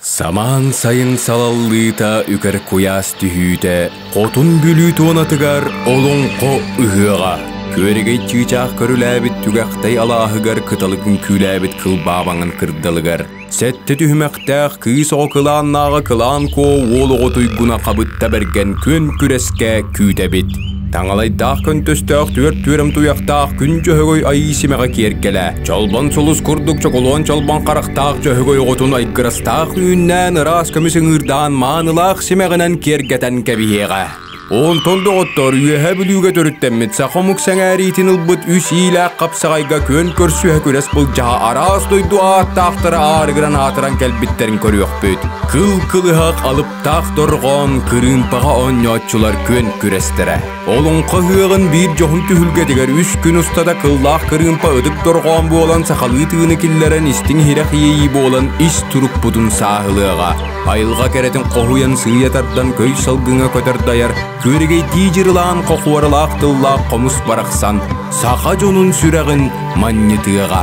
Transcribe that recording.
Саман сайын салаллыта үкер куяс түхүйте, қотун бүлі туанатыгар олонқо үхіға. Көрегей чүйчақ көріләбіт түгәқтай алағығар кыталығын күләбіт кылбабаңын кырдалығар. Сәтті түхімәқтәқ күйс оқыланнағы кылан ко олығы тұйгуна қабытта берген көн күреске күйтәбіт. Таңалайдақ көн төстәқ түрім туяқтақ күн жөһөгөй айысымеға кергелі. Чалбан солыс күрдік чоколуан чалбан қарақтақ жөһөгөй ғотун айгырастақ үйіннән ырас көмісің ұрдан маңылақ семеғінен кергетен кәбиеға. Он тонды оттор үйеһе бүлүүгө төрүттеммит сақомук сәңәритин ылбыт үс ийлә қапсағайға көн көрсүһе көрес бұл жаға арас дойду аттақтары арыгыран атыран кәлбиттерін көріөк бүт. Кыл-кылыхақ алып тақторған кырынпаға оньотчулар көн күрестері. Олың қығығын бір жоғын түхілге дегер үс күн ұстада кыллақ кырынпа өдік торған болан сақалы тыыны киллерін істің хирек ейі болан іс тұрып бұдын сағылыға. Айылға кәретін қоғуян сыйетардан көй салгыңа көтер даяр. Көрегей тижірлан қоқуарылақ тыллақ қомыс барақсан, сақа жонын сүрәғін маннетыға.